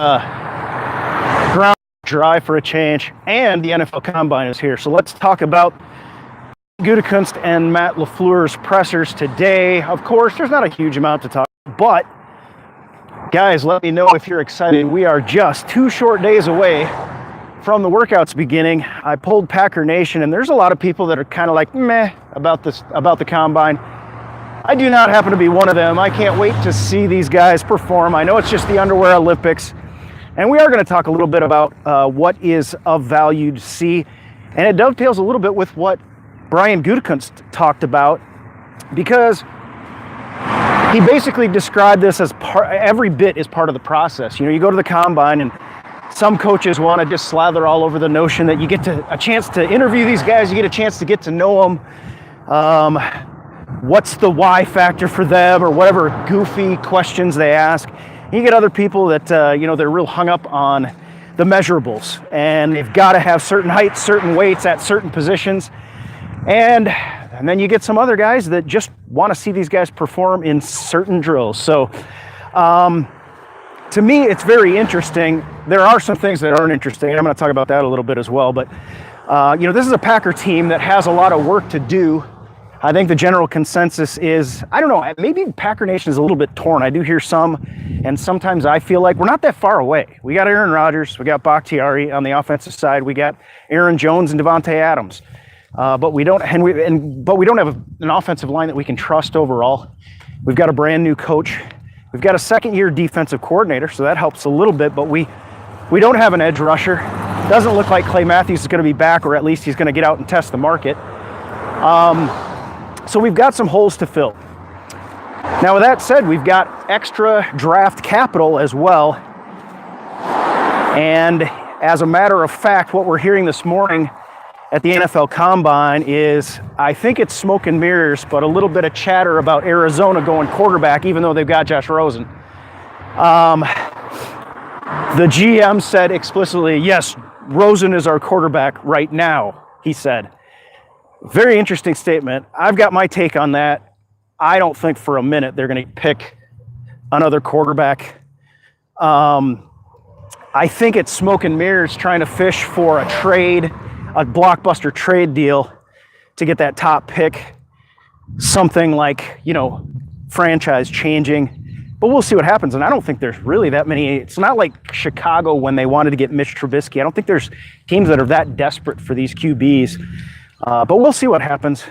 ground dry for a change, and the NFL Combine is here. So let's talk about Gite N and Matt leFleur's pressers today. Of course, there's not a huge amount to talk about, but guys, let me know if you're excited. We are just 2 short days away from the workouts beginning. I polled Packer Nation, and there's a lot of people that are kind of like meh about the Combine. I do not happen to be one of them. I can't wait to see these guys perform. I know it's just the underwear Olympics, and we are going to talk a little bit about what is of value to see, and it dovetails a little bit with what Brian Gutekunst talked about, because he basically described this as every bit is part of the process. You know, you go to the Combine, and some coaches want to just slather all over the notion that you get a chance to interview these guys, you get a chance to get to know them. What's the why factor for them, or whatever goofy questions they ask. And you get other people that, you know, they're real hung up on the measurables, and they've got to have certain heights, certain weights at certain positions. And then you get some other guys that just want to see these guys perform in certain drills. So to me, it's very interesting. There are some things that aren't interesting. I'm going to talk about that a little bit as well. But, you know, this is a Packer team that has a lot of work to do. I think the general consensus is, I don't know, maybe Packer Nation is a little bit torn. I do hear some, and sometimes I feel like we're not that far away. We got Aaron Rodgers, we got Bakhtiari on the offensive side, we got Aaron Jones and Devontae Adams. But we don't have an offensive line that we can trust overall. We've got a brand new coach. We've got a second-year defensive coordinator, so that helps a little bit. But we don't have an edge rusher. Doesn't look like Clay Matthews is going to be back, or at least he's going to get out and test the market. So we've got some holes to fill. Now, with that said, we've got extra draft capital as well. And as a matter of fact, what we're hearing this morning at the NFL Combine is, I think it's smoke and mirrors, but a little bit of chatter about Arizona going quarterback, even though they've got Josh Rosen. The GM said explicitly, yes, Rosen is our quarterback right now, he said. Very interesting statement. I've got my take on that. I don't think for a minute they're going to pick another quarterback. I think it's smoke and mirrors trying to fish for a trade, a blockbuster trade deal to get that top pick, something like, you know, franchise changing. But we'll see what happens. And I don't think there's really that many. It's not like Chicago when they wanted to get Mitch Trubisky. I don't think there's teams that are that desperate for these QBs. But we'll see what happens.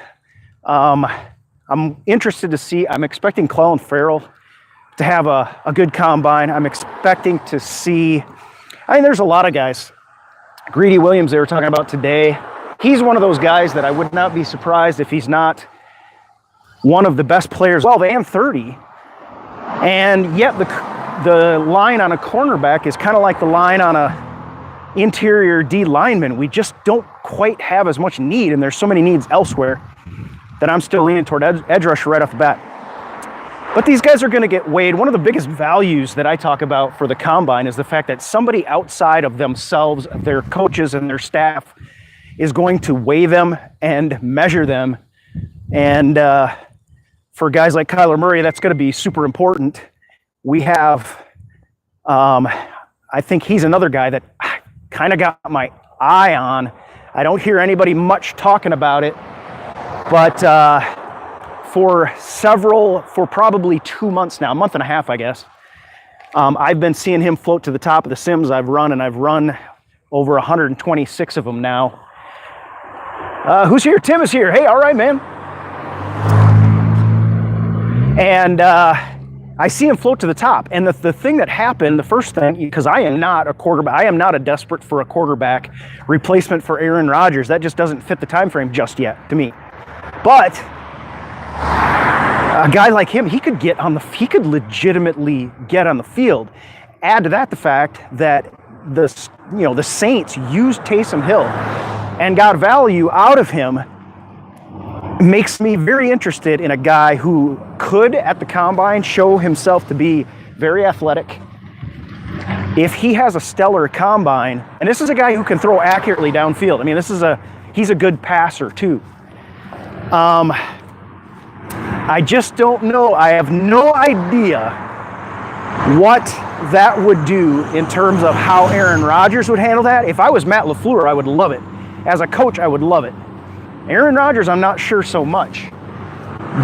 I'm interested to see. I'm expecting Clelin Ferrell to have a good combine. I'm expecting to see, I mean, there's a lot of guys. Greedy Williams, they were talking about today. He's one of those guys that I would not be surprised if he's not one of the best players, 12 and 30. And yet the line on a cornerback is kind of like the line on a interior D lineman. We just don't quite have as much need, and there's so many needs elsewhere that I'm still leaning toward edge rusher right off the bat. But these guys are going to get weighed. One of the biggest values that I talk about for the Combine is the fact that somebody outside of themselves, their coaches and their staff, is going to weigh them and measure them. And for guys like Kyler Murray, that's going to be super important. We have, I think he's another guy that I kind of got my eye on. I don't hear anybody much talking about it, but for probably 2 months now, a month and a half, I guess, I've been seeing him float to the top of the sims I've run, and I've run over 126 of them now. Who's here? Tim is here. Hey, all right, man. And I see him float to the top. And the thing that happened, the first thing, because I am not a quarterback, I am not a desperate for a quarterback replacement for Aaron Rodgers. That just doesn't fit the time frame just yet to me. But a guy like him, he could legitimately get on the field. Add to that the fact that the Saints used Taysom Hill and got value out of him. Makes me very interested in a guy who could, at the Combine, show himself to be very athletic. If he has a stellar Combine, and this is a guy who can throw accurately downfield. I mean, he's a good passer too. I just don't know. I have no idea what that would do in terms of how Aaron Rodgers would handle that. If I was Matt LeFleur, I would love it. As a coach, I would love it. Aaron Rodgers, I'm not sure so much.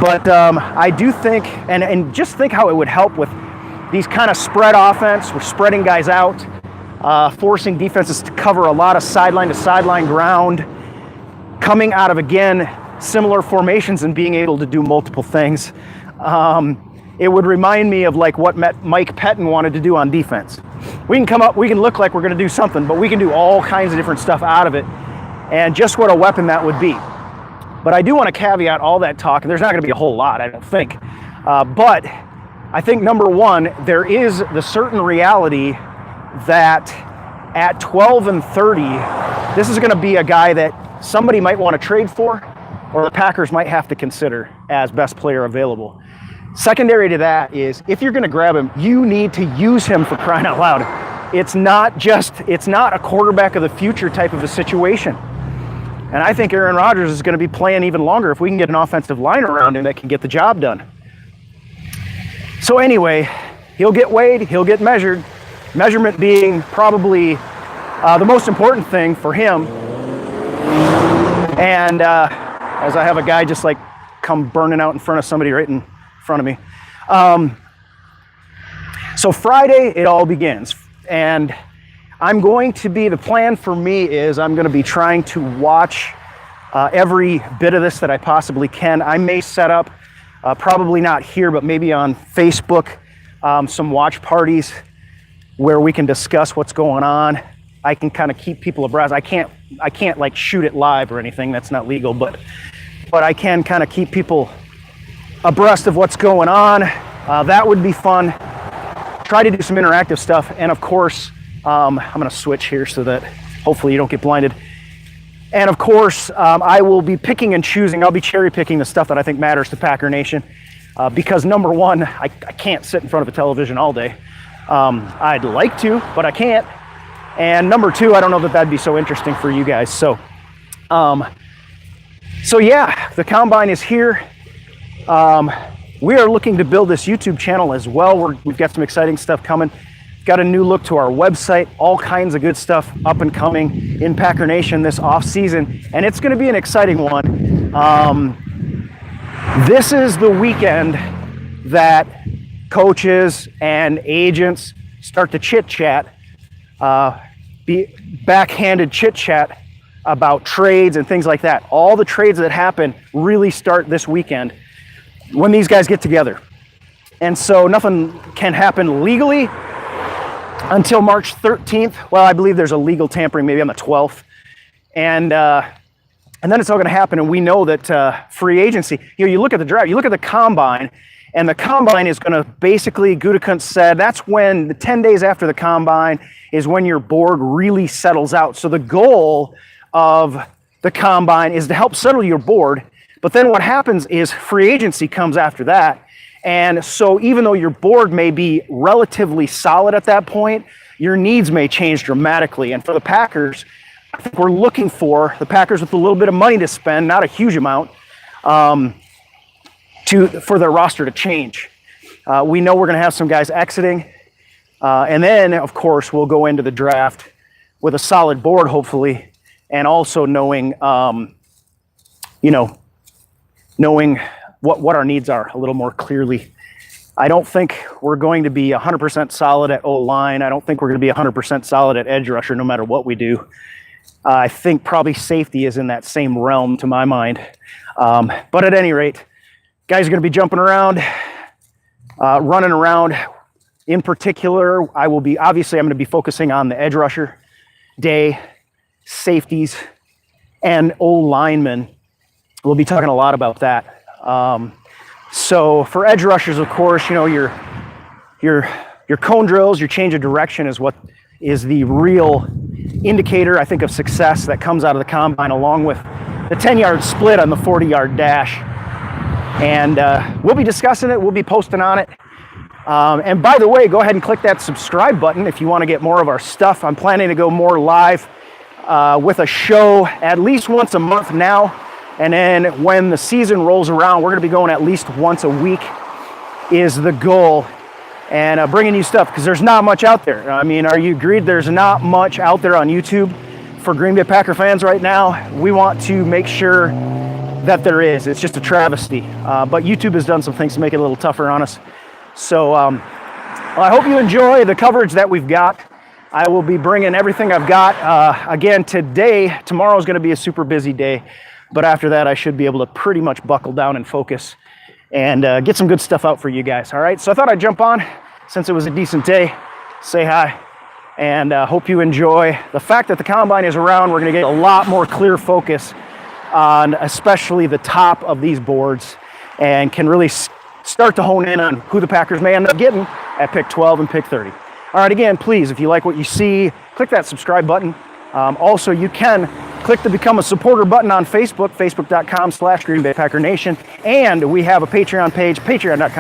But I do think, and just think how it would help with these kind of spread offense. We're spreading guys out, forcing defenses to cover a lot of sideline to sideline ground, coming out of, again, similar formations and being able to do multiple things. It would remind me of like what Mike Pettin wanted to do on defense. We can come up, we can look like we're going to do something, but we can do all kinds of different stuff out of it, and just what a weapon that would be. But I do want to caveat all that talk, and there's not going to be a whole lot, I don't think. But I think, number one, there is the certain reality that at 12 and 30, this is going to be a guy that somebody might want to trade for, or the Packers might have to consider as best player available. Secondary to that is, if you're going to grab him, you need to use him, for crying out loud. It's not a quarterback of the future type of a situation. And I think Aaron Rodgers is going to be playing even longer if we can get an offensive line around him that can get the job done. So anyway, he'll get weighed, he'll get measured. Measurement being probably the most important thing for him. And as I have a guy just like come burning out in front of somebody right in front of me. So Friday, it all begins. And the plan for me is I'm going to be trying to watch every bit of this that I possibly can. I may set up, probably not here, but maybe on Facebook, some watch parties where we can discuss what's going on. I can kind of keep people abreast. I can't like shoot it live or anything. That's not legal, but I can kind of keep people abreast of what's going on. That would be fun. Try to do some interactive stuff. And of course, I'm going to switch here so that hopefully you don't get blinded. And of course, I will be picking and choosing. I'll be cherry picking the stuff that I think matters to Packer Nation. Because number one, I can't sit in front of a television all day. I'd like to, but I can't. And number two, I don't know that that'd be so interesting for you guys. So yeah, the Combine is here. We are looking to build this YouTube channel as well. We've got some exciting stuff coming. Got a new look to our website, all kinds of good stuff up and coming in Packer Nation this off season, and it's going to be an exciting one. This is the weekend that coaches and agents start to chit-chat, be backhanded chit-chat about trades and things like that. All the trades that happen really start this weekend when these guys get together. And so nothing can happen legally until March 13th. Well, I believe there's a legal tampering maybe on the 12th. And then it's all going to happen. And we know that free agency, you look at the draft, you look at the Combine, and the Combine is going to basically, Gutekunst said, that's when the 10 days after the Combine is when your board really settles out. So the goal of the Combine is to help settle your board. But then what happens is free agency comes after that. And so even though your board may be relatively solid at that point, your needs may change dramatically. And for the Packers, I think we're looking for the Packers with a little bit of money to spend, not a huge amount, for their roster to change. We know we're going to have some guys exiting. And then, of course, we'll go into the draft with a solid board, hopefully, and also knowing what our needs are a little more clearly. I don't think we're going to be 100% solid at O-line. I don't think we're going to be 100% solid at edge rusher no matter what we do. I think probably safety is in that same realm to my mind. But at any rate, guys are going to be jumping around, running around. In particular, I'm going to be focusing on the edge rusher, day, safeties, and O-linemen. We'll be talking a lot about that. So for edge rushers, of course, your cone drills, your change of direction is what is the real indicator, I think, of success that comes out of the Combine, along with the 10-yard split on the 40-yard dash. And we'll be discussing it. We'll be posting on it. And by the way, go ahead and click that subscribe button if you want to get more of our stuff. I'm planning to go more live with a show at least once a month now. And then when the season rolls around, we're going to be going at least once a week is the goal. and bringing you stuff, because there's not much out there. I mean, are you agreed? There's not much out there on YouTube for Green Bay Packer fans right now. We want to make sure that there is. It's just a travesty. But YouTube has done some things to make it a little tougher on us. So well, I hope you enjoy the coverage that we've got. I will be bringing everything I've got. Again, tomorrow is going to be a super busy day. But after that, I should be able to pretty much buckle down and focus and get some good stuff out for you guys. All right, so I thought I'd jump on since it was a decent day, say hi, and hope you enjoy the fact that the combine is around. We're going to get a lot more clear focus on especially the top of these boards, and can really start to hone in on who the Packers may end up getting at pick 12 and pick 30. All right, again, please, if you like what you see, click that subscribe button. Also, you can click the Become a Supporter button on Facebook, facebook.com/Green Bay Packer Nation. And we have a Patreon page, patreon.com